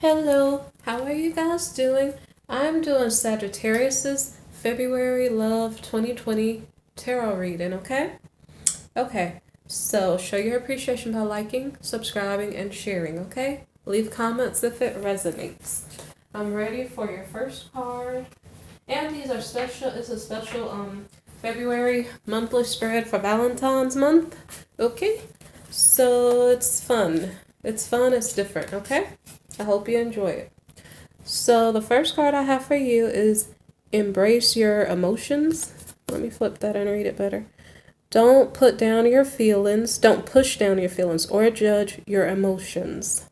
Hello, how are you guys doing? I'm doing Sagittarius's February Love 2020 tarot reading, okay? Okay, so show your appreciation by liking, subscribing, and sharing, okay? Leave comments if it resonates. I'm ready for your first card. And these are special, it's a special February monthly spread for Valentine's month, okay? So it's fun. It's different, okay? I hope you enjoy it. So the first card I have for you is Embrace Your Emotions. Let me flip that and read it better. Don't put down your feelings. Don't push down your feelings or judge your emotions.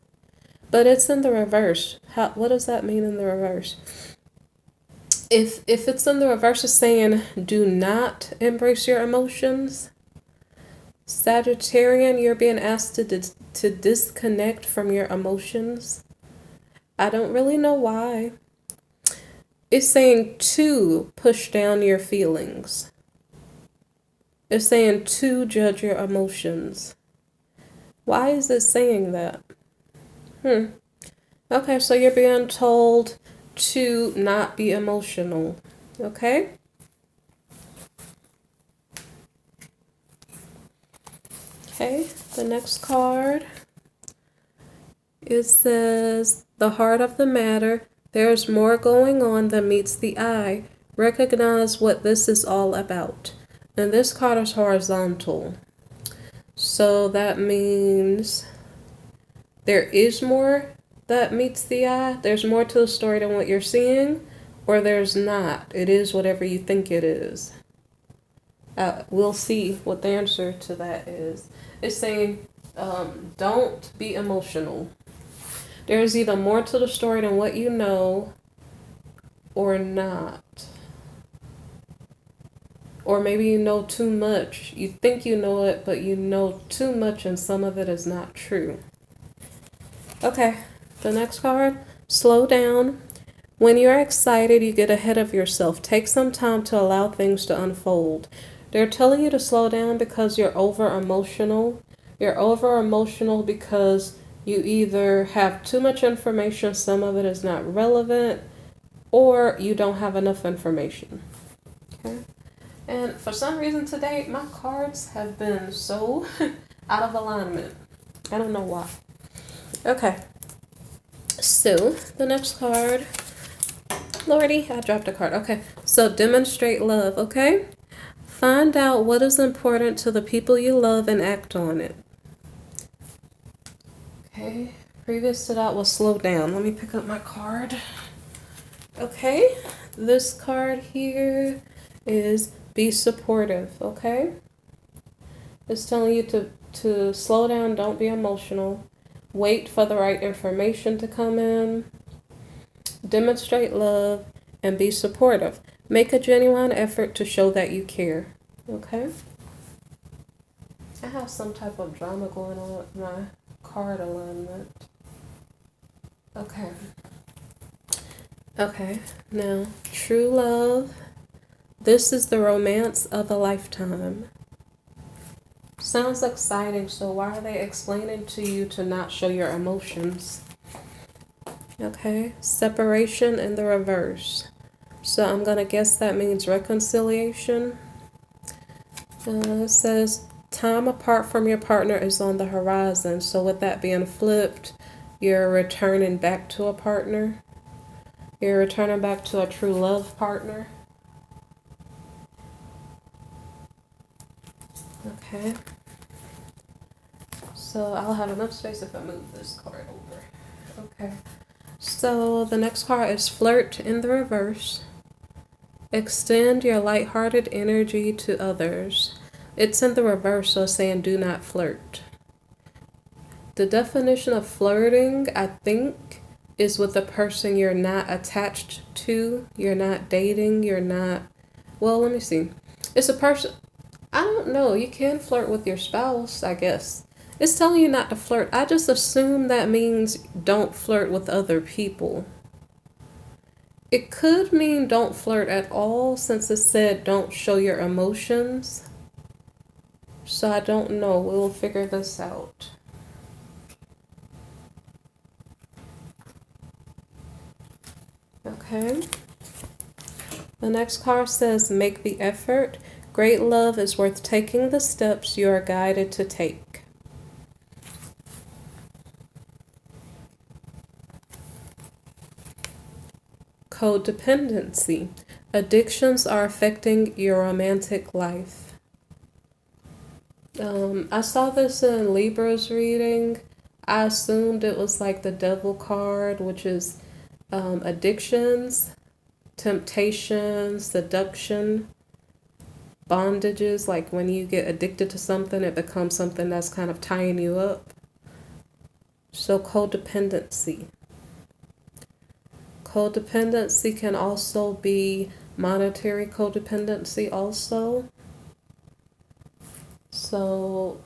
But it's in the reverse. What does that mean in the reverse? If it's in the reverse, it's saying do not embrace your emotions. Sagittarian, you're being asked to disconnect from your emotions. I don't really know why. It's saying to push down your feelings. It's saying to judge your emotions. Why is it saying that? Okay, so you're being told to not be emotional. Okay? Okay, the next card. It says, the heart of the matter. There's more going on than meets the eye. Recognize what this is all about. And this card is horizontal. So that means there is more that meets the eye. There's more to the story than what you're seeing, or there's not. It is whatever you think it is. We'll see what the answer to that is. It's saying, don't be emotional. There's either more to the story than what you know, or not. Or maybe you know too much. You think you know it, but you know too much and some of it is not true. Okay, the next card, slow down. When you're excited, you get ahead of yourself. Take some time to allow things to unfold. They're telling you to slow down because you're over emotional. You're over emotional because you either have too much information, some of it is not relevant, or you don't have enough information. Okay? And for some reason today, my cards have been so out of alignment. I don't know why. Okay. So, the next card. Lordy, I dropped a card. Okay. So, demonstrate love, okay? Find out what is important to the people you love and act on it. Okay. Previous to that was slow down. Let me pick up my card. Okay. This card here is be supportive, okay? It's telling you to slow down, don't be emotional. Wait for the right information to come in. Demonstrate love and be supportive. Make a genuine effort to show that you care, okay? I have some type of drama going on with my card alignment. Okay. Okay, now, true love. This is the romance of a lifetime. Sounds exciting, so why are they explaining to you to not show your emotions? Okay, separation in the reverse. So I'm going to guess that means reconciliation. It says time apart from your partner is on the horizon. So with that being flipped, you're returning back to a partner. You're returning back to a true love partner. Okay. So I'll have enough space if I move this card over. Okay. So the next card is flirt in the reverse. Extend your lighthearted energy to others. It's in the reverse, so it's saying do not flirt. The definition of flirting, I think, is with a person you're not attached to, you're not dating, you're not, well, let me see. It's a person, I don't know, you can flirt with your spouse, I guess. It's telling you not to flirt. I just assume that means don't flirt with other people. It could mean don't flirt at all since it said don't show your emotions. So I don't know. We'll figure this out. Okay. The next card says, make the effort. Great love is worth taking the steps you are guided to take. Codependency. Addictions are affecting your romantic life. I saw this in Libra's reading. I assumed it was like the devil card, which is addictions, temptation, seduction, bondages. Like when you get addicted to something, it becomes something that's kind of tying you up. So codependency. Codependency can also be monetary codependency also. So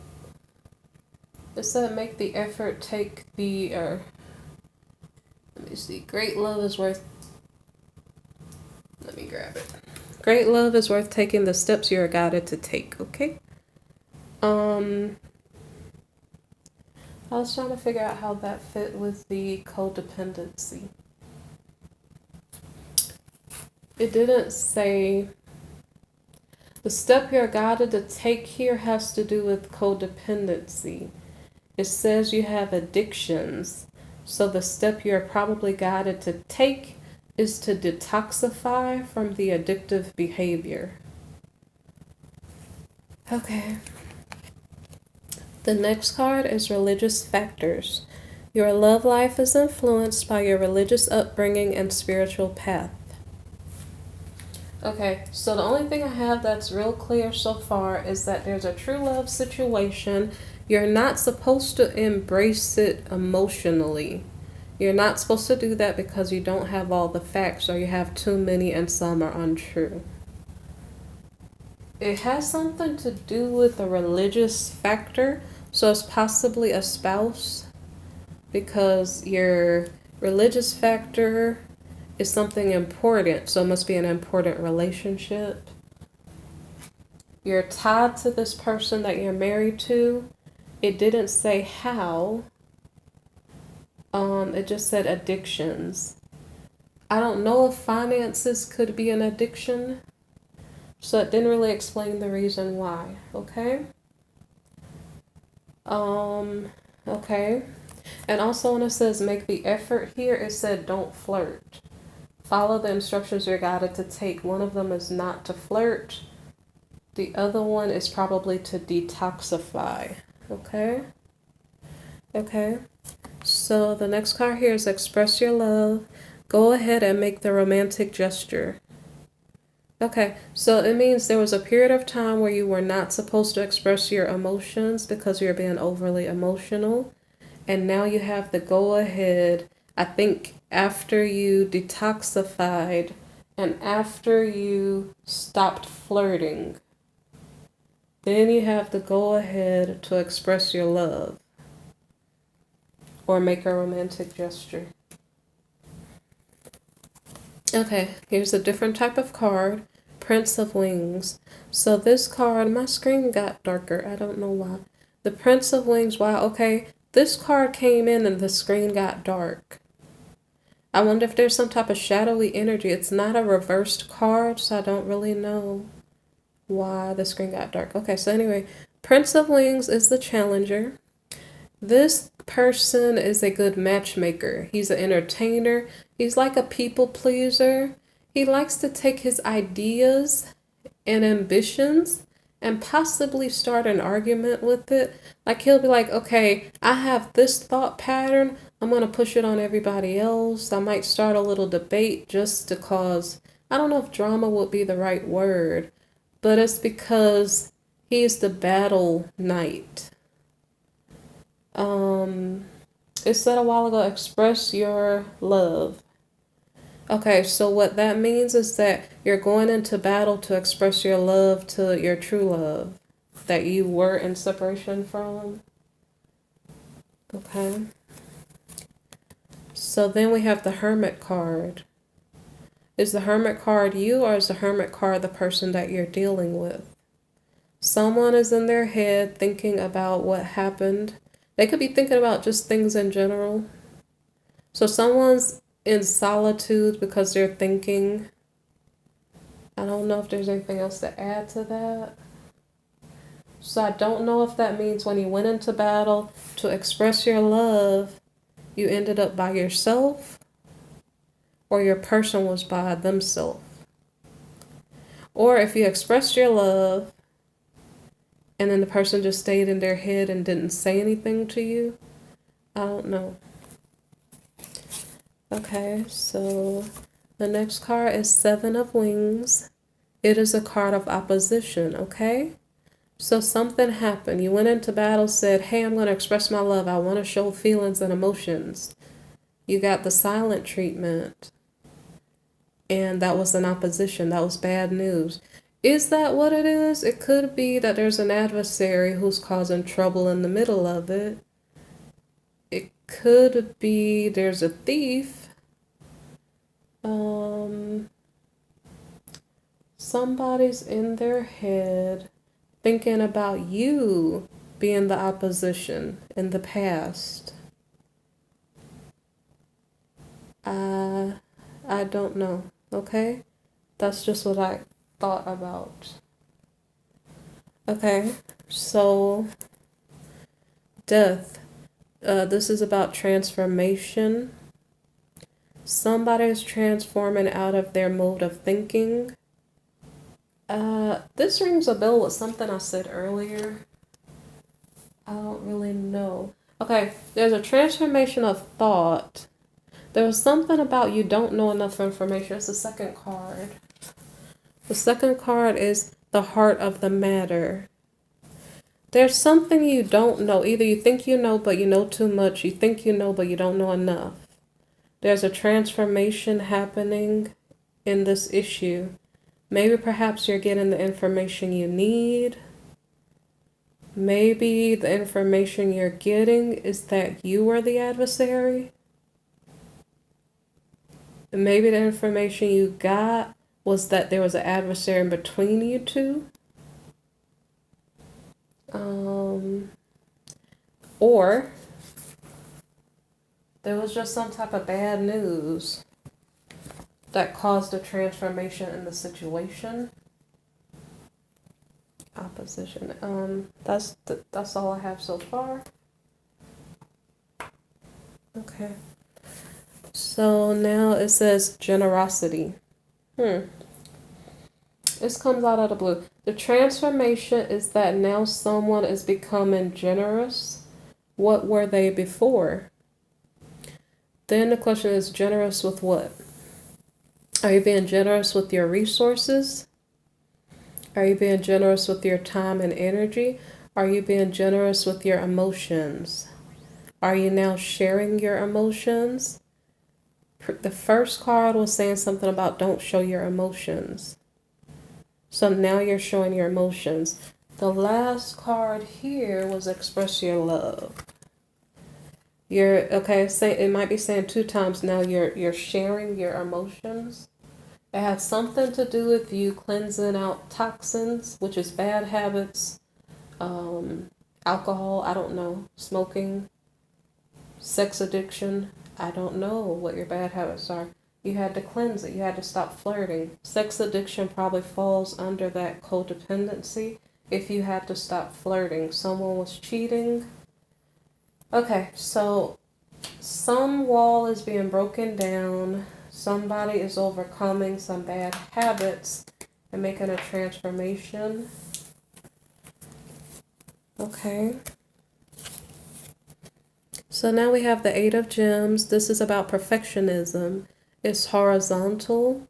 it said make the effort, take the, let me see, great love is worth, let me grab it. Great love is worth taking the steps you are guided to take, okay? I was trying to figure out how that fit with the codependency. It didn't say. The step you're guided to take here has to do with codependency. It says you have addictions. So the step you're probably guided to take is to detoxify from the addictive behavior. Okay. The next card is religious factors. Your love life is influenced by your religious upbringing and spiritual path. Okay, so the only thing I have that's real clear so far is that there's a true love situation. You're not supposed to embrace it emotionally. You're not supposed to do that because you don't have all the facts, or you have too many and some are untrue. It has something to do with a religious factor, so it's possibly a spouse, because your religious factor is something important, so it must be an important relationship. You're tied to this person that you're married to. It didn't say how. It just said addictions. I don't know if finances could be an addiction, so it didn't really explain the reason why, okay? Okay. And also when it says make the effort here, it said don't flirt. Follow the instructions you're guided to take. One of them is not to flirt. The other one is probably to detoxify. Okay? Okay. So the next card here is express your love. Go ahead and make the romantic gesture. Okay, so it means there was a period of time where you were not supposed to express your emotions because you're being overly emotional. And now you have the go ahead. I think after you detoxified and after you stopped flirting, then you have the go ahead to express your love or make a romantic gesture. Okay, here's a different type of card, Prince of Wings. So this card, my screen got darker. I don't know why. The Prince of Wings, wow, okay. This card came in and the screen got dark. I wonder if there's some type of shadowy energy. It's not a reversed card, so I don't really know why the screen got dark. Okay, so anyway, Prince of Wings is the challenger. This person is a good matchmaker. He's an entertainer. He's like a people pleaser. He likes to take his ideas and ambitions and possibly start an argument with it. Like he'll be like, okay, I have this thought pattern. I'm going to push it on everybody else. I might start a little debate just to cause, I don't know if drama would be the right word, but it's because he's the battle knight. It said a while ago, express your love. Okay, so what that means is that you're going into battle to express your love to your true love that you were in separation from. Okay. So then we have the Hermit card. Is the Hermit card you, or is the Hermit card the person that you're dealing with? Someone is in their head thinking about what happened. They could be thinking about just things in general. So someone's in solitude because they're thinking. I don't know if there's anything else to add to that. So I don't know if that means when you went into battle to express your love, you ended up by yourself, or your person was by themselves. Or if you expressed your love and then the person just stayed in their head and didn't say anything to you. I don't know. Okay, so the next card is Seven of Wings. It is a card of opposition, okay? So something happened. You went into battle, said, hey, I'm going to express my love. I want to show feelings and emotions. You got the silent treatment. And that was an opposition. That was bad news. Is that what it is? It could be that there's an adversary who's causing trouble in the middle of it. It could be there's a thief. Somebody's in their head thinking about you being the opposition in the past. I don't know, okay? That's just what I thought about. Okay, so death. This is about transformation. Somebody's transforming out of their mode of thinking. This rings a bell with something I said earlier. I don't really know. Okay, there's a transformation of thought. There was something about you don't know enough information. It's the second card. The second card is the heart of the matter. There's something you don't know. Either you think you know, but you know too much. You think you know, but you don't know enough. There's a transformation happening in this issue. Maybe perhaps you're getting the information you need. Maybe the information you're getting is that you are the adversary. And maybe the information you got was that there was an adversary in between you two. Or there was just some type of bad news that caused a transformation in the situation. Opposition. That's all I have so far. Okay. So now it says generosity. This comes out of the blue. The transformation is that now someone is becoming generous. What were they before? Then the question is, generous with what? Are you being generous with your resources? Are you being generous with your time and energy? Are you being generous with your emotions? Are you now sharing your emotions? The first card was saying something about don't show your emotions. So now you're showing your emotions. The last card here was express your love. It might be saying 2 times now you're sharing your emotions. It has something to do with you cleansing out toxins, which is bad habits, alcohol, I don't know, smoking, sex addiction. I don't know what your bad habits are. You had to cleanse it. You had to stop flirting. Sex addiction probably falls under that codependency. If you had to stop flirting, someone was cheating. Okay, so some wall is being broken down. Somebody is overcoming some bad habits and making a transformation. Okay. So now we have the 8 of Gems. This is about perfectionism. It's horizontal.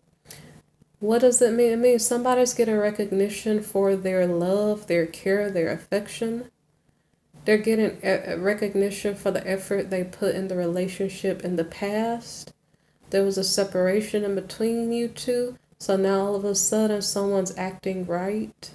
What does it mean? It means somebody's getting recognition for their love, their care, their affection. They're getting recognition for the effort they put in the relationship in the past. There was a separation in between you two, so now all of a sudden someone's acting right.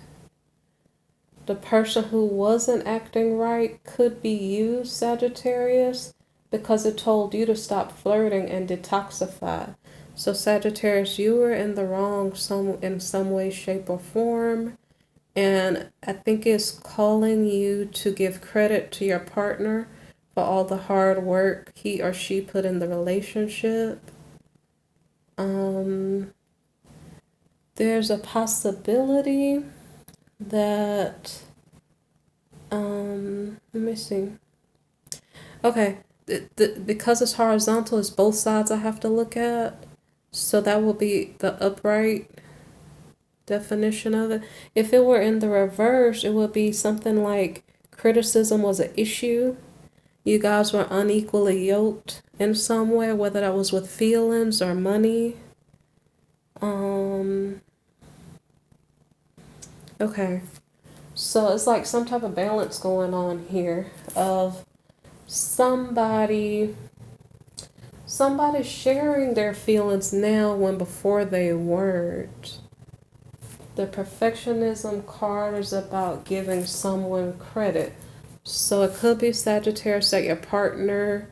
The person who wasn't acting right could be you, Sagittarius, because it told you to stop flirting and detoxify. So Sagittarius, you were in the wrong in some way, shape, or form. And I think it's calling you to give credit to your partner for all the hard work he or she put in the relationship. There's a possibility that, let me see. Okay, because it's horizontal, it's both sides I have to look at. So that will be the upright definition of it. If it were in the reverse, it would be something like criticism was an issue. You guys were unequally yoked in some way, whether that was with feelings or money. Okay. So it's like some type of balance going on here of somebody sharing their feelings now when before they weren't. The perfectionism card is about giving someone credit. So it could be Sagittarius that your partner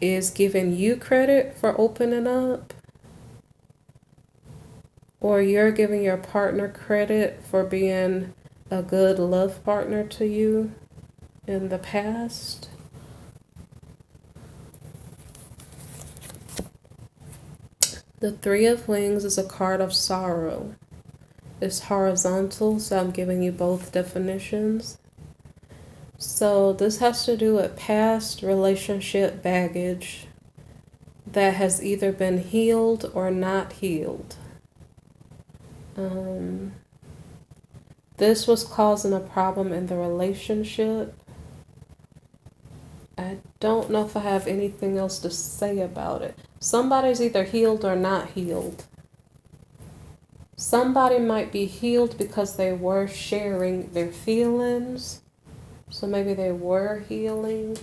is giving you credit for opening up, or you're giving your partner credit for being a good love partner to you in the past. The Three of Wings is a card of sorrow. It's horizontal, so I'm giving you both definitions. So this has to do with past relationship baggage that has either been healed or not healed. This was causing a problem in the relationship. I don't know if I have anything else to say about it. Somebody's either healed or not healed. Somebody might be healed because they were sharing their feelings. So maybe they were healing.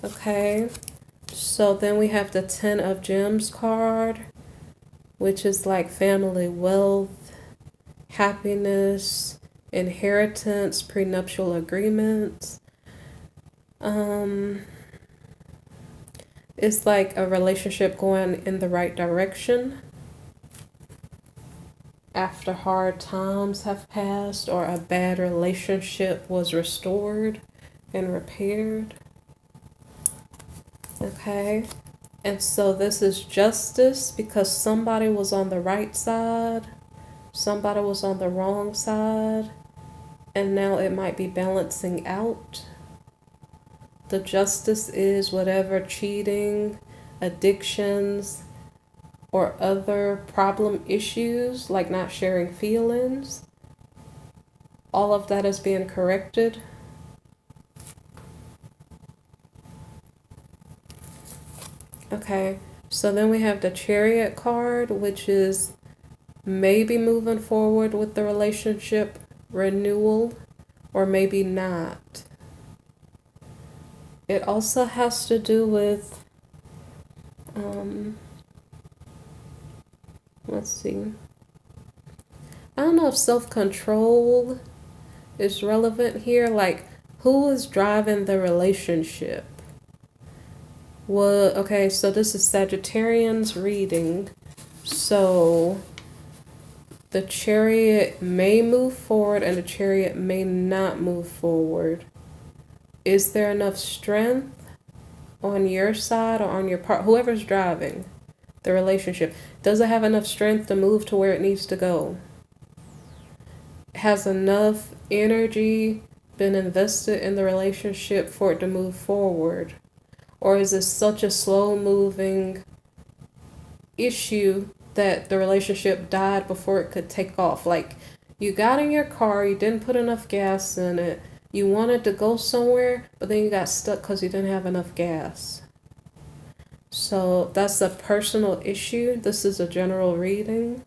Okay. So then we have the Ten of Gems card, which is like family wealth, happiness, inheritance, prenuptial agreements. It's like a relationship going in the right direction after hard times have passed, or a bad relationship was restored and repaired. Okay. And so this is justice because somebody was on the right side, somebody was on the wrong side, and now it might be balancing out. The justice is whatever cheating, addictions, or other problem issues, like not sharing feelings, all of that is being corrected. Okay, so then we have the Chariot card, which is maybe moving forward with the relationship renewal, or maybe not. It also has to do with, let's see. I don't know if self-control is relevant here. Like, who is driving the relationship? Well, okay, so this is Sagittarians reading. So the Chariot may move forward and the Chariot may not move forward. Is there enough strength on your side or on your part? Whoever's driving the relationship, does it have enough strength to move to where it needs to go? Has enough energy been invested in the relationship for it to move forward? Or is it such a slow moving issue that the relationship died before it could take off? Like, you got in your car, you didn't put enough gas in it, you wanted to go somewhere, but then you got stuck because you didn't have enough gas. So that's a personal issue. This is a general reading.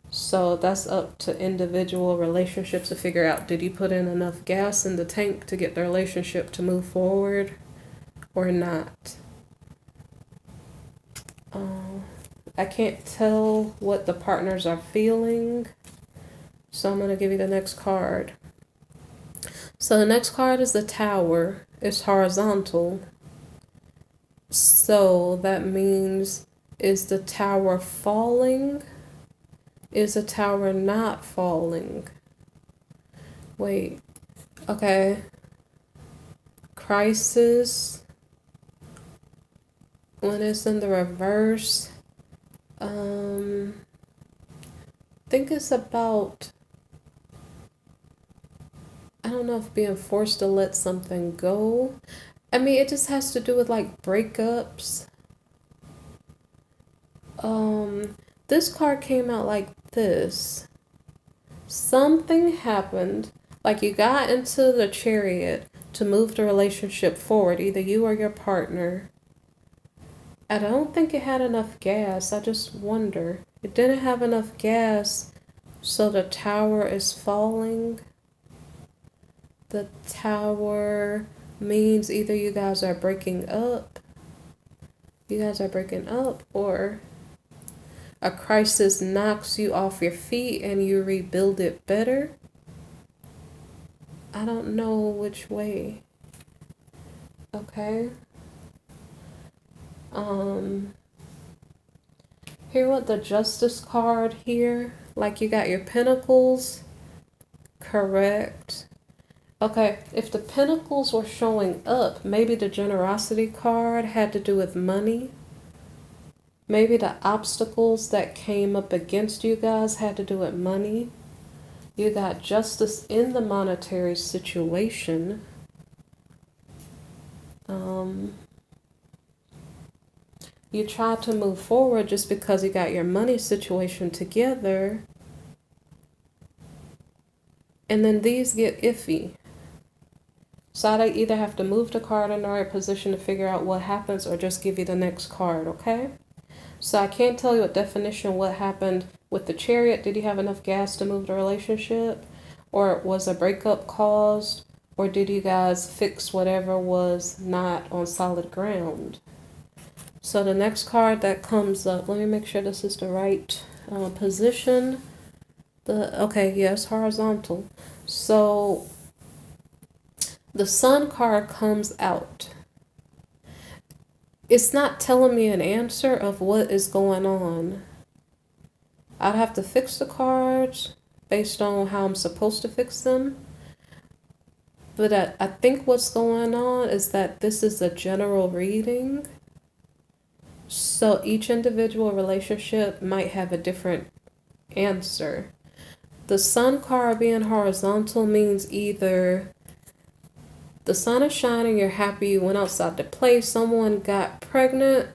So that's up to individual relationships to figure out, did you put in enough gas in the tank to get the relationship to move forward or not? I can't tell what the partners are feeling. So I'm going to give you the next card. So the next card is the Tower. It's horizontal. So that means, is the tower falling? Is the tower not falling? Wait. Okay. Crisis. When it's in the reverse, think it's about, I don't know if being forced to let something go. I mean, it just has to do with like breakups. This card came out like this. Something happened, like you got into the chariot to move the relationship forward, either you or your partner. I don't think it had enough gas. I just wonder. It didn't have enough gas, so the tower is falling. The tower means either you guys are breaking up. Or a crisis knocks you off your feet and you rebuild it better. I don't know which way. Okay. Here with the Justice card here, like you got your Pentacles, correct. Okay, if the Pentacles were showing up, maybe the Generosity card had to do with money. Maybe the obstacles that came up against you guys had to do with money. You got Justice in the monetary situation. You tried to move forward just because you got your money situation together. And then these get iffy. So I either have to move the card in the right position to figure out what happens or just give you the next card, okay? So I can't tell you a definition what happened with the Chariot. Did you have enough gas to move the relationship? Or was a breakup caused? Or did you guys fix whatever was not on solid ground? So the next card that comes up, let me make sure this is the right position. Okay, yes, horizontal. So the Sun card comes out. It's not telling me an answer of what is going on. I'd have to fix the cards based on how I'm supposed to fix them. But I think what's going on is that this is a general reading. So each individual relationship might have a different answer. The Sun card being horizontal means either the sun is shining, you're happy, you went outside to play, someone got pregnant,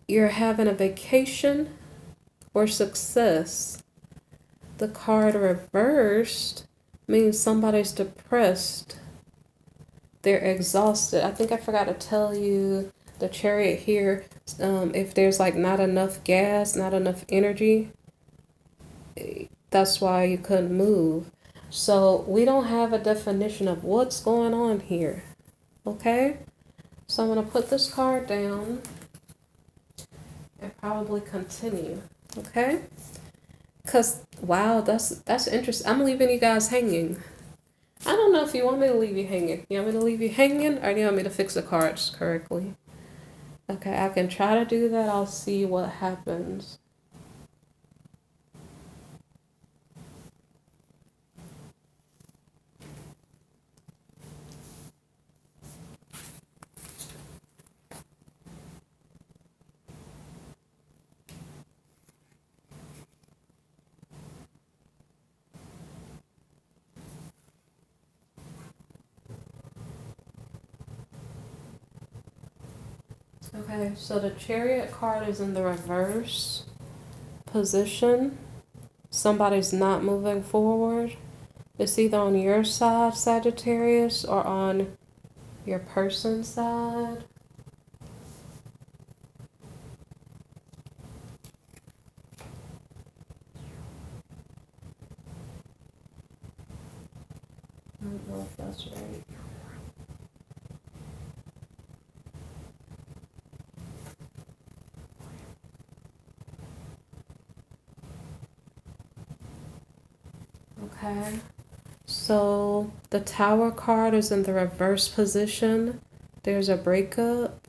you're having a vacation, or success. The card reversed means somebody's depressed. They're exhausted. I think I forgot to tell you the Chariot here, if there's like not enough gas, not enough energy, that's why you couldn't move. So we don't have a definition of what's going on here. Okay? So I'm going to put this card down and probably continue. Okay? Because, wow, that's interesting. I'm leaving you guys hanging. I don't know if you want me to leave you hanging. You want me to leave you hanging, or do you want me to fix the cards correctly? Okay, I can try to do that. I'll see what happens. Okay, so the Chariot card is in the reverse position. Somebody's not moving forward. It's either on your side, Sagittarius, or on your person's side. I don't know if that's right. Okay, so the Tower card is in the reverse position. There's a breakup.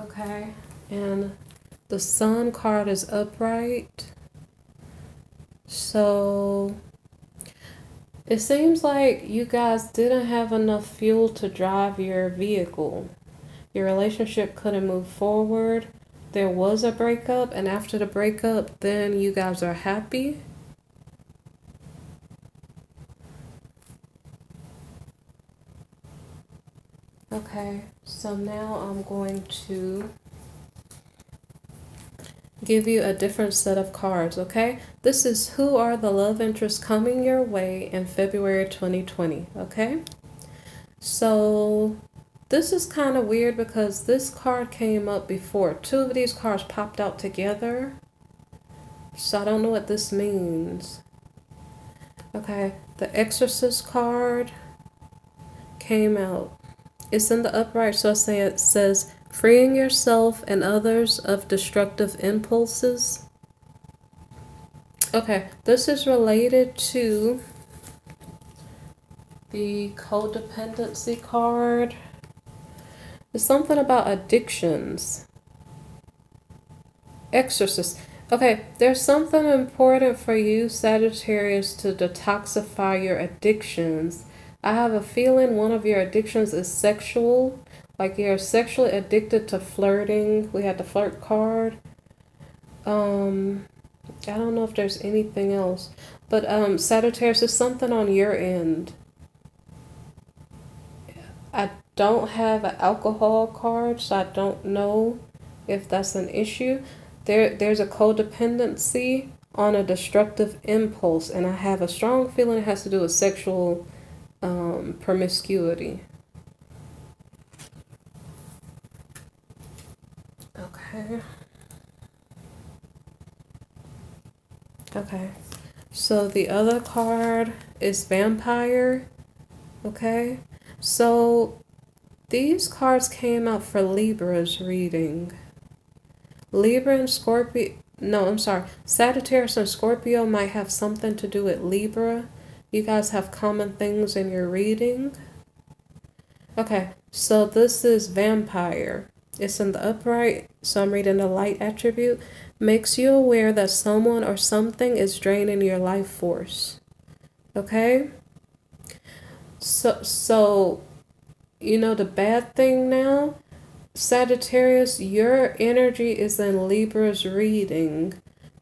Okay, and the Sun card is upright. So it seems like you guys didn't have enough fuel to drive your vehicle. Your relationship couldn't move forward. There was a breakup, and after the breakup, then you guys are happy. Okay, so now I'm going to give you a different set of cards, okay? This is who are the love interests coming your way in February 2020, okay? So this is kind of weird because this card came up before. Two of these cards popped out together. So I don't know what this means. Okay, the Exorcist card came out. It's in the upright, so it says, freeing yourself and others of destructive impulses. Okay, this is related to the codependency card. It's something about addictions. Exorcist. Okay, there's something important for you, Sagittarius, to detoxify your addictions. I have a feeling one of your addictions is sexual. Like you're sexually addicted to flirting. We had the flirt card. I don't know if there's anything else. But Sagittarius, is something on your end. I don't have an alcohol card, so I don't know if that's an issue. There's a codependency on a destructive impulse, and I have a strong feeling it has to do with sexual promiscuity. Okay. Okay. So the other card is vampire. Okay. So these cards came out for Libra's reading. Libra and Scorpio, no, I'm sorry. Sagittarius and Scorpio might have something to do with Libra. You guys have common things in your reading. Okay, so this is vampire. It's in the upright, so I'm reading the light attribute. Makes you aware that someone or something is draining your life force. Okay? So you know the bad thing now? Sagittarius, your energy is in Libra's reading.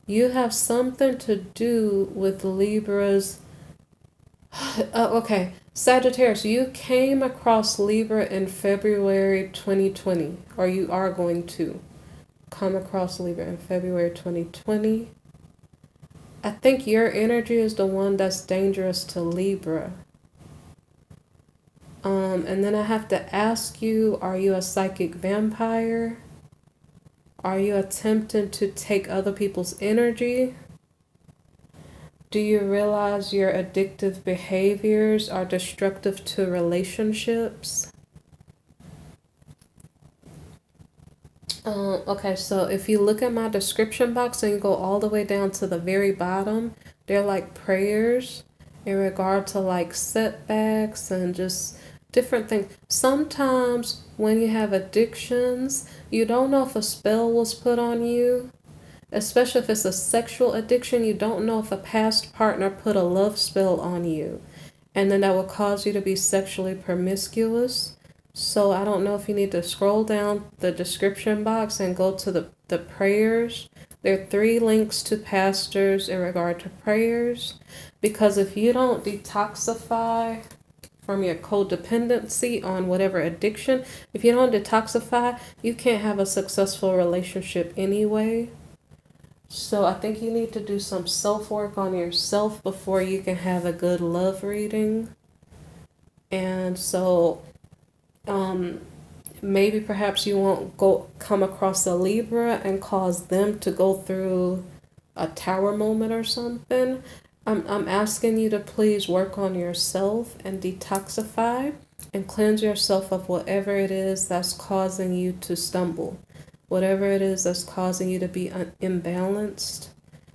You have something to do with Libra's... okay, Sagittarius, you came across Libra in February 2020, or you are going to come across Libra in February 2020. I think your energy is the one that's dangerous to Libra. And then I have to ask you, are you a psychic vampire? Are you attempting to take other people's energy? Do you realize your addictive behaviors are destructive to relationships? Okay, so if you look at my description box and you go all the way down to the very bottom, they're like prayers in regard to like setbacks and just different things. Sometimes when you have addictions, you don't know if a spell was put on you, especially if it's a sexual addiction. You don't know if a past partner put a love spell on you, and then that will cause you to be sexually promiscuous. So I don't know if you need to scroll down the description box and go to the prayers. There are 3 links to pastors in regard to prayers, because if you don't detoxify from your codependency on whatever addiction, if you don't detoxify, you can't have a successful relationship anyway. So I think you need to do some self-work on yourself before you can have a good love reading. And so maybe perhaps you won't come across a Libra and cause them to go through a tower moment or something. I'm asking you to please work on yourself and detoxify and cleanse yourself of whatever it is that's causing you to stumble, whatever it is that's causing you to be imbalanced,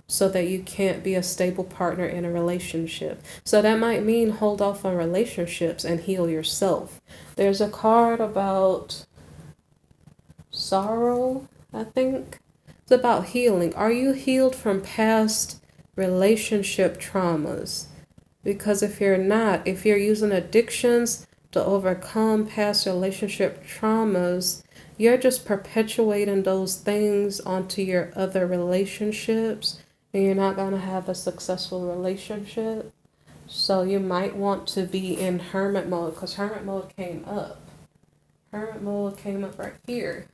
so that you can't be a stable partner in a relationship. So that might mean hold off on relationships and heal yourself. There's a card about sorrow, I think. It's about healing. Are you healed from past relationship traumas? Because if you're not, if you're using addictions to overcome past relationship traumas, you're just perpetuating those things onto your other relationships, and you're not going to have a successful relationship. So you might want to be in hermit mode, because hermit mode came up. Hermit mode came up right here.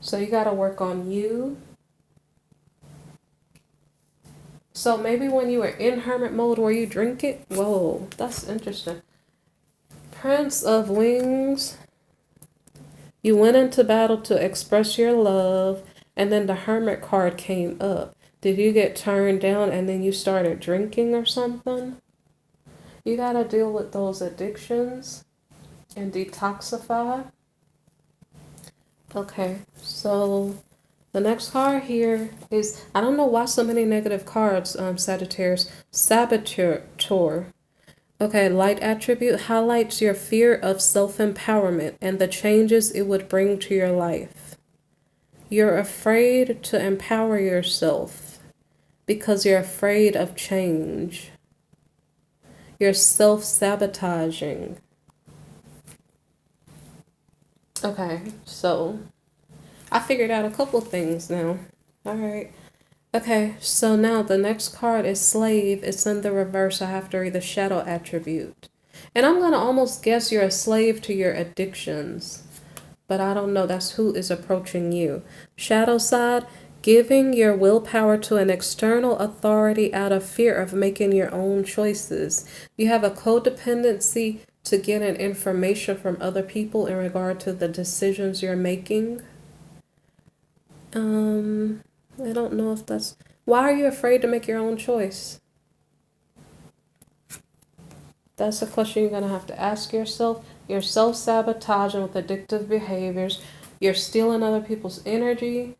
So you got to work on you. So maybe when you were in hermit mode, were you drinking? Whoa, that's interesting. Prince of Wings. You went into battle to express your love, and then the Hermit card came up. Did you get turned down and then you started drinking or something? You got to deal with those addictions and detoxify. Okay, so the next card here is, I don't know why so many negative cards, Sagittarius. Saboteur. Okay, light attribute highlights your fear of self-empowerment and the changes it would bring to your life. You're afraid to empower yourself because you're afraid of change. You're self-sabotaging. Okay, so I figured out a couple things now. All right. Okay, so now the next card is Slave. It's in the reverse. I have to read the shadow attribute. And I'm going to almost guess you're a slave to your addictions. But I don't know. That's who is approaching you. Shadow side, giving your willpower to an external authority out of fear of making your own choices. You have a codependency to getting information from other people in regard to the decisions you're making. I don't know if that's... Why are you afraid to make your own choice? That's a question you're going to have to ask yourself. You're self-sabotaging with addictive behaviors. You're stealing other people's energy.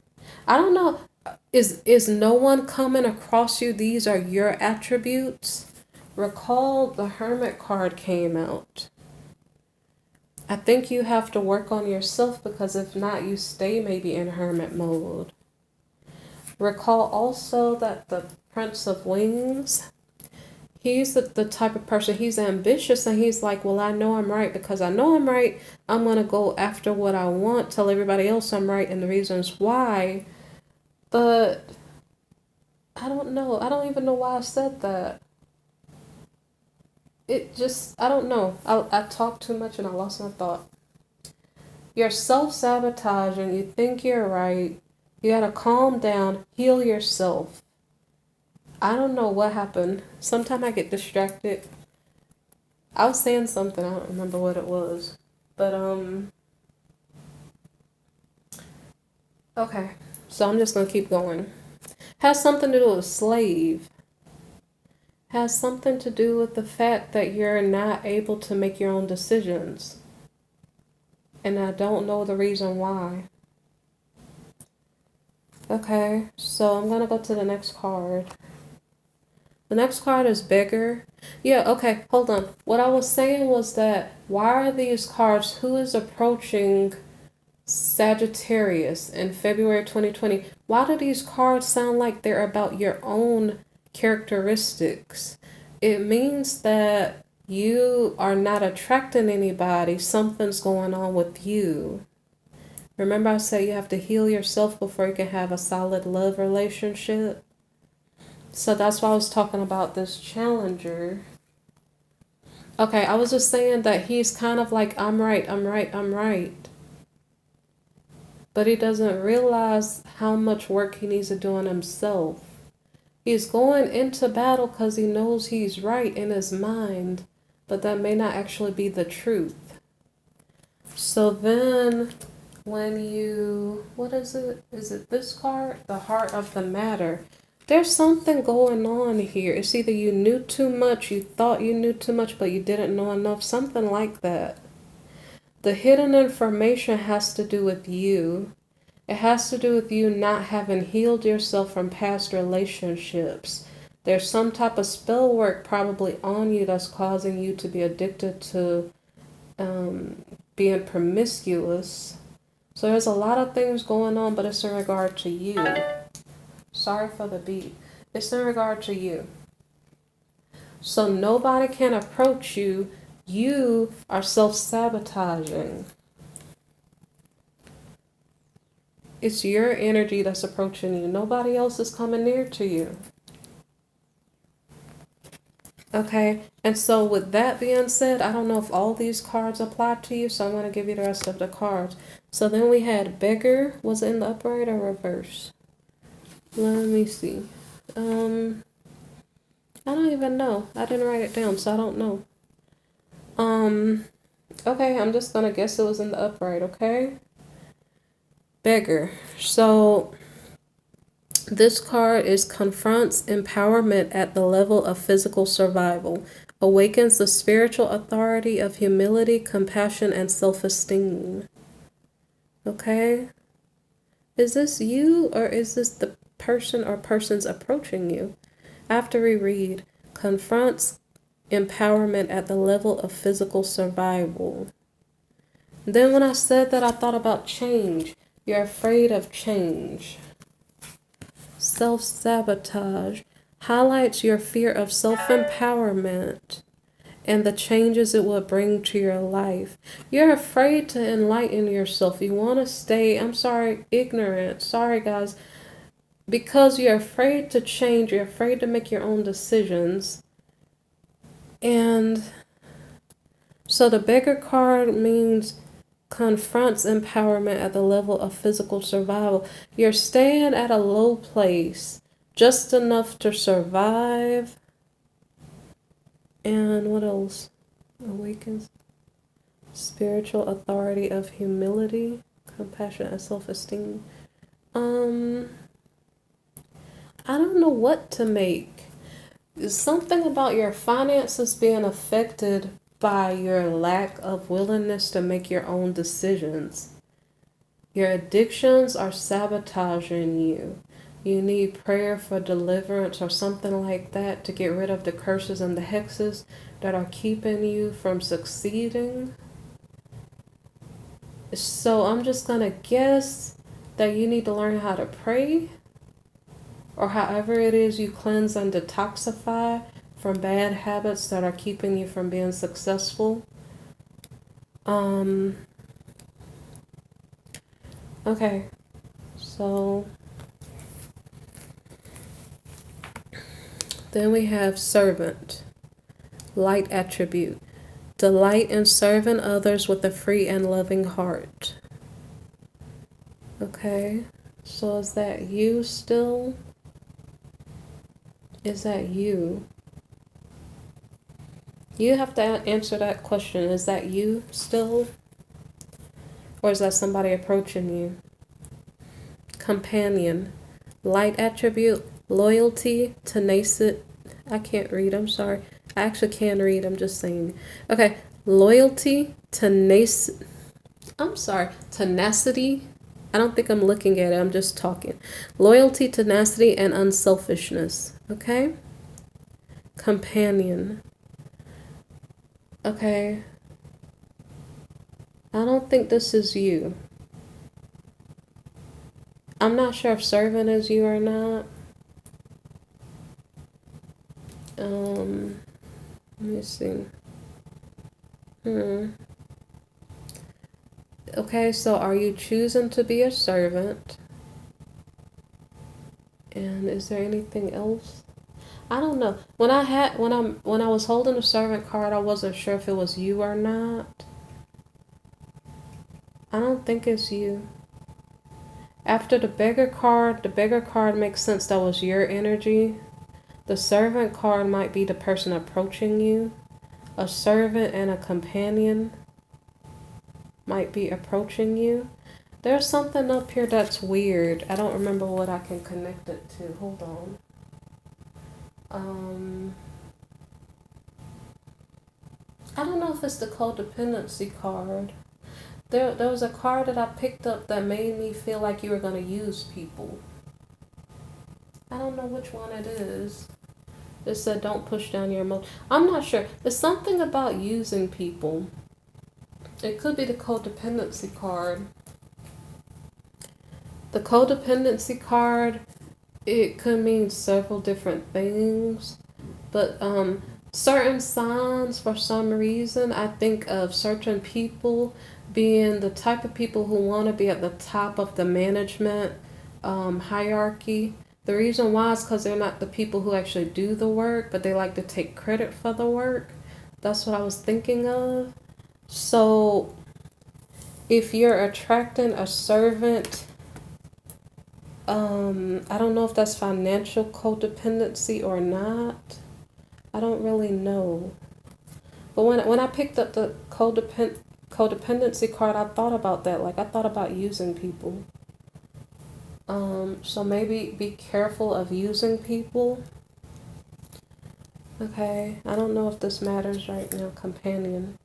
I don't know. Is no one coming across you? These are your attributes. Recall the Hermit card came out. I think you have to work on yourself, because if not, you stay maybe in hermit mode. Recall also that the Prince of Wings, he's the type of person, he's ambitious, and he's like, well, I know I'm right. Because I know I'm right, I'm going to go after what I want, tell everybody else I'm right and the reasons why. But I don't know. I don't even know why I said that. It just, I don't know. I talked too much and I lost my thought. You're self-sabotaging. You think you're right. You gotta calm down. Heal yourself. I don't know what happened. Sometimes I get distracted. I was saying something. I don't remember what it was. But, okay. So I'm just gonna keep going. Has something to do with slave. Has something to do with the fact that you're not able to make your own decisions. And I don't know the reason why. Okay, so I'm going to go to the next card. The next card is Beggar. Yeah, okay, hold on. What I was saying was that, why are these cards, who is approaching Sagittarius in February 2020? Why do these cards sound like they're about your own characteristics? It means that you are not attracting anybody. Something's going on with you. Remember I said you have to heal yourself before you can have a solid love relationship? So that's why I was talking about this challenger. Okay, I was just saying that he's kind of like, I'm right, I'm right, I'm right. But he doesn't realize how much work he needs to do on himself. He's going into battle because he knows he's right in his mind, but that may not actually be the truth. So then when you, what is it? Is it this card? The Heart of the Matter. There's something going on here. It's either you knew too much, you thought you knew too much, but you didn't know enough. Something like that. The hidden information has to do with you. It has to do with you not having healed yourself from past relationships. There's some type of spell work probably on you that's causing you to be addicted to being promiscuous. So there's a lot of things going on, but it's in regard to you. Sorry for the beat. It's in regard to you. So nobody can approach you. You are self-sabotaging. It's your energy that's approaching you. Nobody else is coming near to you. Okay, and so with that being said, I don't know if all these cards apply to you, so I'm going to give you the rest of the cards. So then we had beggar. Was it in the upright or reverse? Let me see. I don't even know. I didn't write it down, so I don't know. Okay, I'm just going to guess it was in the upright, okay? Beggar. So this card is confronts empowerment at the level of physical survival, awakens the spiritual authority of humility, compassion, and self-esteem. Okay? Is this you, or is this the person or persons approaching you? After we read, confronts empowerment at the level of physical survival. Then when I said that, I thought about change. You're afraid of change. Self-sabotage highlights your fear of self-empowerment and the changes it will bring to your life. You're afraid to enlighten yourself. You want to stay, ignorant. Sorry, guys. Because you're afraid to change. You're afraid to make your own decisions. And so the beggar card means confronts empowerment at the level of physical survival. You're staying at a low place, just enough to survive. And what else? Awakens spiritual authority of humility, compassion, and self-esteem. I don't know what to make. There's something about your finances being affected by your lack of willingness to make your own decisions. Your addictions are sabotaging you. You need prayer for deliverance or something like that to get rid of the curses and the hexes that are keeping you from succeeding. So I'm just going to guess that you need to learn how to pray, or however it is you cleanse and detoxify from bad habits that are keeping you from being successful. Okay, so then we have servant, light attribute. Delight in serving others with a free and loving heart. Okay, so is that you still? Is that you? You have to answer that question. Is that you still? Or is that somebody approaching you? Companion, light attribute, loyalty, tenacity. I can't read, I'm sorry. I actually can read, I'm just saying. Okay, loyalty, tenacity. I don't think I'm looking at it, I'm just talking. Loyalty, tenacity, and unselfishness. Okay? Companion. Okay. I don't think this is you. I'm not sure if servant is you or not. Let me see. Okay, so are you choosing to be a servant? And is there anything else? I don't know. When I was holding the servant card, I wasn't sure if it was you or not. I don't think it's you. After the beggar card makes sense, that was your energy. The servant card might be the person approaching you. A servant and a companion might be approaching you. There's something up here that's weird. I don't remember what I can connect it to. Hold on. I don't know if it's the codependency card. There was a card that I picked up that made me feel like you were going to use people. I don't know which one it is. It said don't push down your emotions. I'm not sure. There's something about using people. It could be the codependency card. The codependency card, it could mean several different things, but certain signs, for some reason, I think of certain people being the type of people who want to be at the top of the management hierarchy. The reason why is because they're not the people who actually do the work, but they like to take credit for the work. That's what I was thinking of. So if you're attracting a servant, I don't know if that's financial codependency or not. I don't really know. But when I picked up the codependency card, I thought about that. Like, I thought about using people. So maybe be careful of using people. Okay, I don't know if this matters right now. Companion.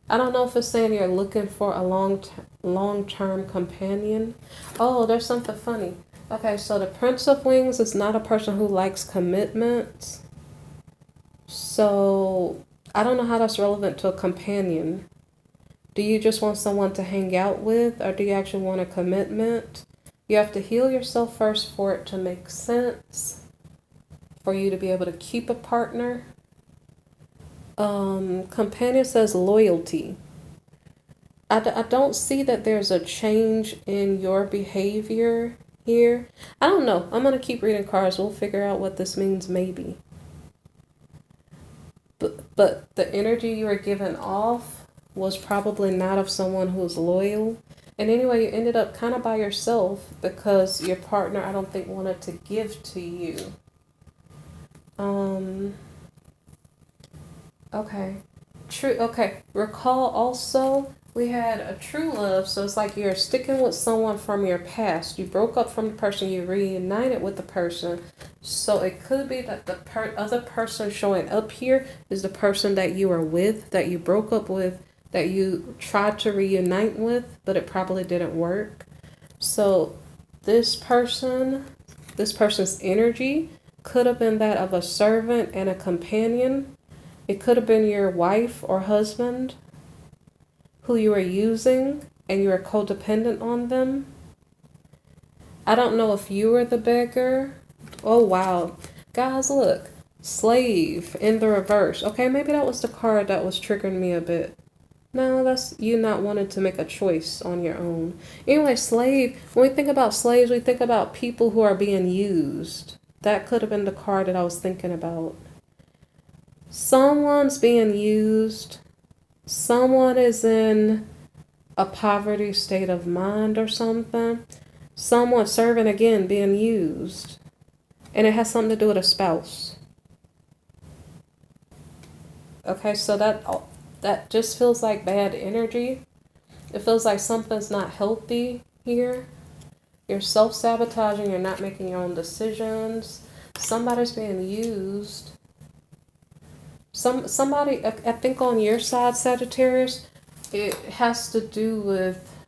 I don't know if it's saying you're looking for a long-term companion. Oh, there's something funny. Okay, so the Prince of Wings is not a person who likes commitment. So I don't know how that's relevant to a companion. Do you just want someone to hang out with, or do you actually want a commitment? You have to heal yourself first for it to make sense, for you to be able to keep a partner. Companion says loyalty. I don't see that there's a change in your behavior here. I don't know. I'm going to keep reading cards. We'll figure out what this means maybe. But the energy you were giving off was probably not of someone who's loyal. And anyway, you ended up kind of by yourself because your partner, I don't think, wanted to give to you. Okay. True. Okay. Recall also we had a true love, so it's like you're sticking with someone from your past. You broke up from the person, you reunited with the person. So it could be that the other person showing up here is the person that you were with, that you broke up with, that you tried to reunite with, but it probably didn't work. So this person's energy could have been that of a servant and a companion. It could have been your wife or husband who you were using and you were codependent on them. I don't know if you were the beggar. Oh, wow. Guys, look. Slave in the reverse. Okay, maybe that was the card that was triggering me a bit. No, that's you not wanting to make a choice on your own. Anyway, slave. When we think about slaves, we think about people who are being used. That could have been the card that I was thinking about. Someone's being used. Someone is in a poverty state of mind or something. Someone serving again, being used. And it has something to do with a spouse. Okay, so that just feels like bad energy. It feels like something's not healthy here. You're self-sabotaging. You're not making your own decisions. Somebody's being used. Somebody, I think on your side, Sagittarius, it has to do with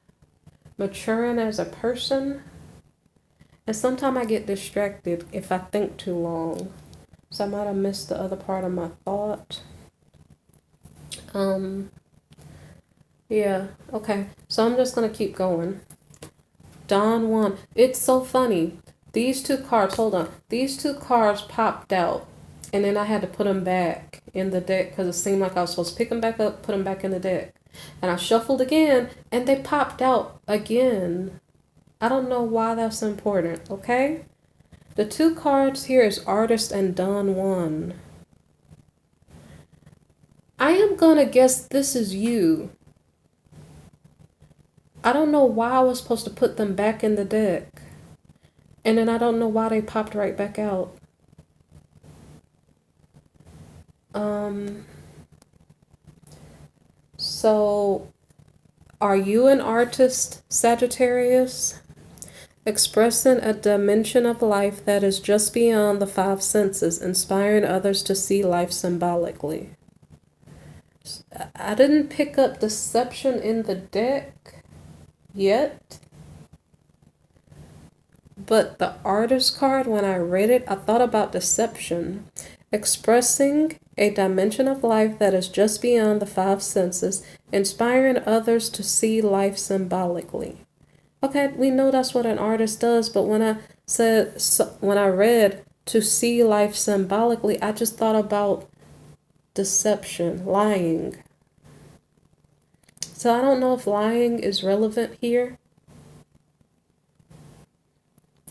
maturing as a person. And sometimes I get distracted if I think too long. So I might have missed the other part of my thought. Yeah, okay. So I'm just going to keep going. Dawn 1. It's so funny. These two cards, hold on. These two cards popped out. And then I had to put them back in the deck because it seemed like I was supposed to pick them back up, put them back in the deck. And I shuffled again, and they popped out again. I don't know why that's important, okay? The two cards here is Artist and Dawn 1. I am going to guess this is you. I don't know why I was supposed to put them back in the deck. And then I don't know why they popped right back out. So, are you an artist, Sagittarius? Expressing a dimension of life that is just beyond the five senses, inspiring others to see life symbolically. I didn't pick up deception in the deck yet. But the artist card, when I read it, I thought about deception. Expressing a dimension of life that is just beyond the five senses, inspiring others to see life symbolically. Okay, we know that's what an artist does, but when I read to see life symbolically, I just thought about deception, lying. So I don't know if lying is relevant here.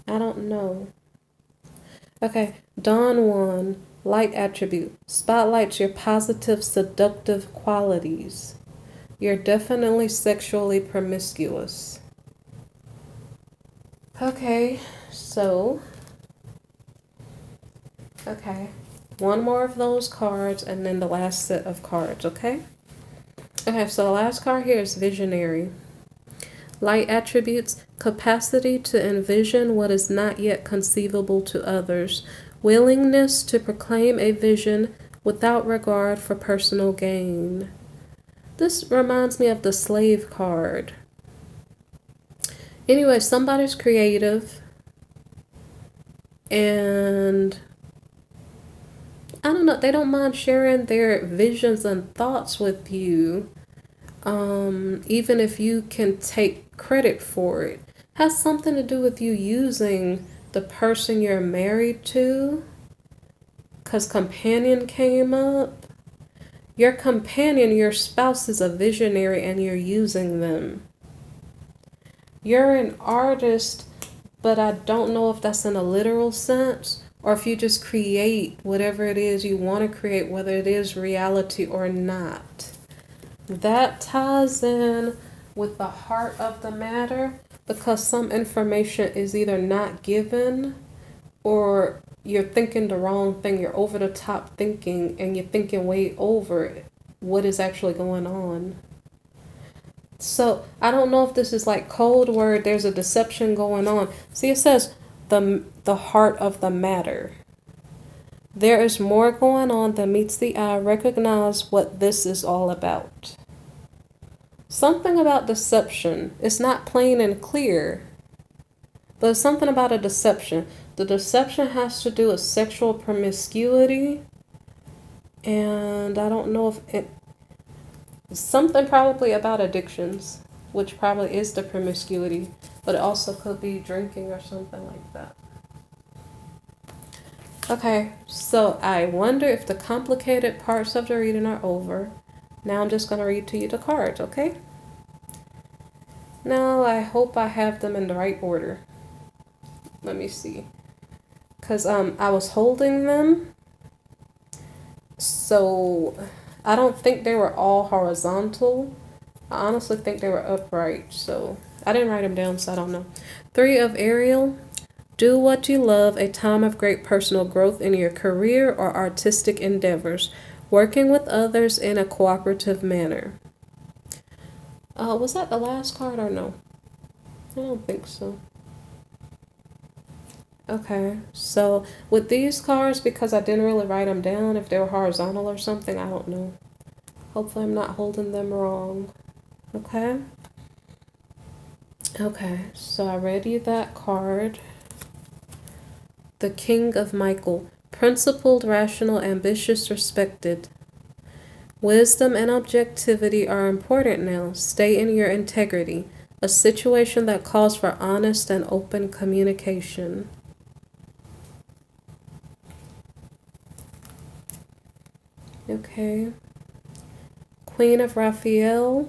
I don't know. Okay, Dawn 1, light attribute, spotlights your positive, seductive qualities. You're definitely sexually promiscuous. Okay, one more of those cards and then the last set of cards, okay? Okay, so the last card here is visionary. Light attributes, capacity to envision what is not yet conceivable to others, willingness to proclaim a vision without regard for personal gain. This reminds me of the slave card. Anyway, somebody's creative and I don't know, they don't mind sharing their visions and thoughts with you, even if you can take credit for it. Has something to do with you using the person you're married to, because companion came up. Your companion, your spouse, is a visionary and you're using them. You're an artist, but I don't know if that's in a literal sense or if you just create whatever it is you want to create, whether it is reality or not. That ties in with the heart of the matter because some information is either not given or you're thinking the wrong thing. You're over the top thinking and you're thinking way over what is actually going on. So I don't know if this is like code word. There's a deception going on. See, it says the heart of the matter. There is more going on than meets the eye. Recognize what this is all about. Something about deception. It's not plain and clear, but it's something about a deception. The deception has to do with sexual promiscuity, and I don't know if it's something probably about addictions, which probably is the promiscuity, but it also could be drinking or something like that. Okay, so I wonder if the complicated parts of the reading are over. Now I'm just going to read to you the cards, okay? Now I hope I have them in the right order. Let me see. Because I was holding them, so I don't think they were all horizontal. I honestly think they were upright, so I didn't write them down, so I don't know. 3 of Ariel. Do what you love, a time of great personal growth in your career or artistic endeavors, working with others in a cooperative manner. Was that the last card or no? I don't think so. Okay, so with these cards, because I didn't really write them down, if they were horizontal or something, I don't know. Hopefully I'm not holding them wrong. Okay? Okay, so I read you that card. The King of Michael. Principled, rational, ambitious, respected. Wisdom and objectivity are important now. Stay in your integrity. A situation that calls for honest and open communication. Okay. Queen of Raphael.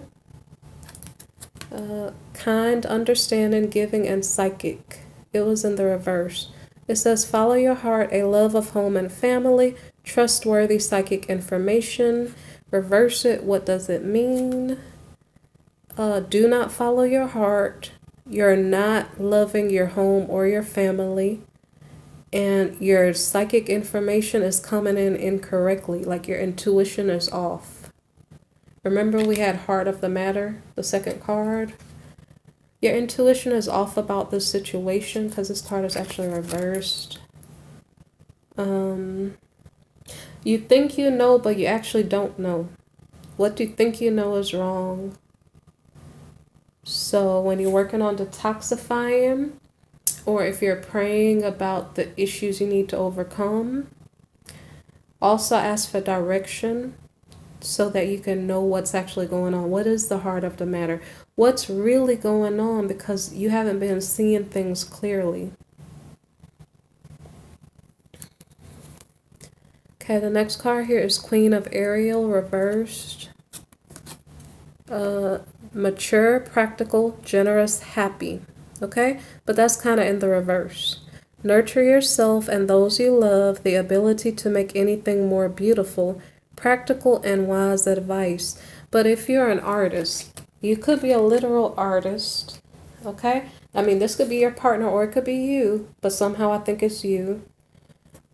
Kind, understanding, giving, and psychic. It was in the reverse. It says, follow your heart, a love of home and family, trustworthy psychic information. Reverse it. What does it mean? Do not follow your heart. You're not loving your home or your family. And your psychic information is coming in incorrectly, like your intuition is off. Remember we had heart of the matter, the second card? Your intuition is off about this situation because this card is actually reversed. You think you know, but you actually don't know. What you think you know is wrong. So when you're working on detoxifying, or if you're praying about the issues you need to overcome, Also ask for direction so that you can know what's actually going on. What is the heart of the matter? What's really going on, because you haven't been seeing things clearly. Okay, the next card here is Queen of Ariel reversed. Mature, practical, generous, happy. Okay, but that's kind of in the reverse. Nurture yourself and those you love, the ability to make anything more beautiful, practical and wise advice. But if you're an artist, you could be a literal artist. Okay, I mean, this could be your partner or it could be you, but somehow I think it's you.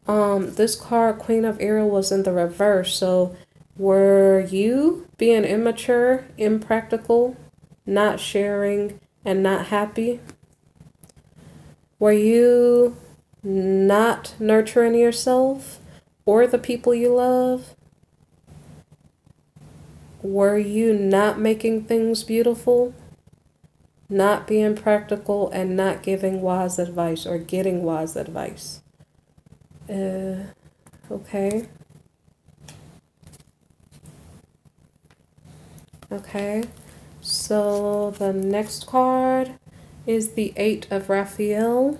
This card, Queen of Ariel, was in the reverse. So were you being immature, impractical, not sharing, and not happy? Were you not nurturing yourself or the people you love? Were you not making things beautiful, not being practical, and not giving wise advice or getting wise advice? Okay. Okay. So the next card is the Eight of Raphael.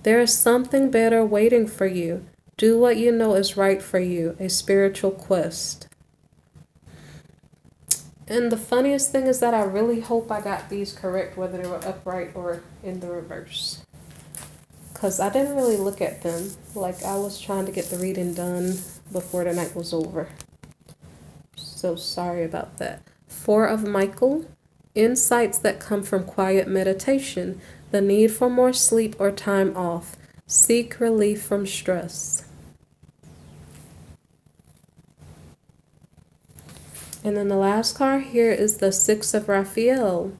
There is something better waiting for you. Do what you know is right for you. A spiritual quest. And the funniest thing is that I really hope I got these correct, whether they were upright or in the reverse. Because I didn't really look at them. Like, I was trying to get the reading done before the night was over. So sorry about that. Four of Michael. Insights that come from quiet meditation. The need for more sleep or time off. Seek relief from stress. And then the last card here is the Six of Raphael.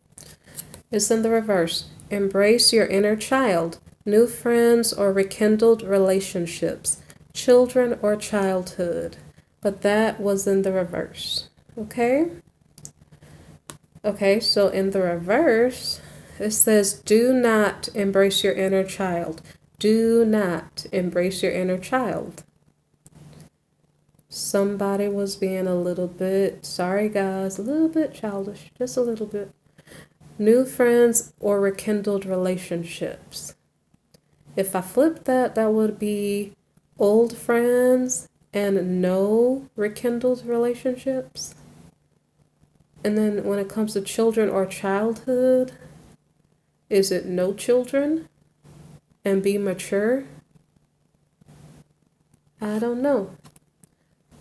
It's in the reverse. Embrace your inner child. New friends or rekindled relationships. Children or childhood. But that was in the reverse. Okay? Okay, so in the reverse, it says, do not embrace your inner child. Do not embrace your inner child. Somebody was being a little bit, sorry guys, a little bit childish, just a little bit. New friends or rekindled relationships. If I flip that, that would be old friends and no rekindled relationships. And then when it comes to children or childhood, is it no children and be mature? I don't know.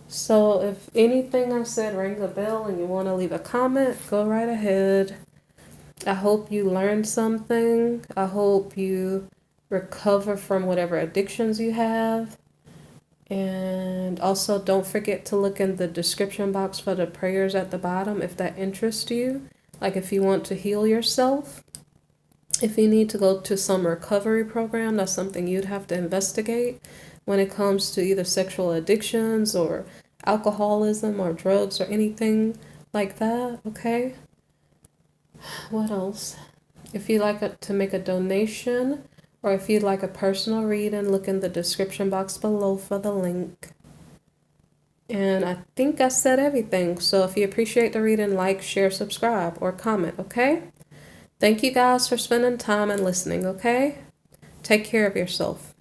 So if anything I said rings a bell and you want to leave a comment, go right ahead. I hope you learned something. I hope you recover from whatever addictions you have. And also don't forget to look in the description box for the prayers at the bottom if that interests you. Like if you want to heal yourself. If you need to go to some recovery program, that's something you'd have to investigate when it comes to either sexual addictions or alcoholism or drugs or anything like that, okay? What else? If you'd like to make a donation or if you'd like a personal reading, look in the description box below for the link. And I think I said everything. So if you appreciate the reading, like, share, subscribe, or comment, okay? Thank you guys for spending time and listening, okay? Take care of yourself.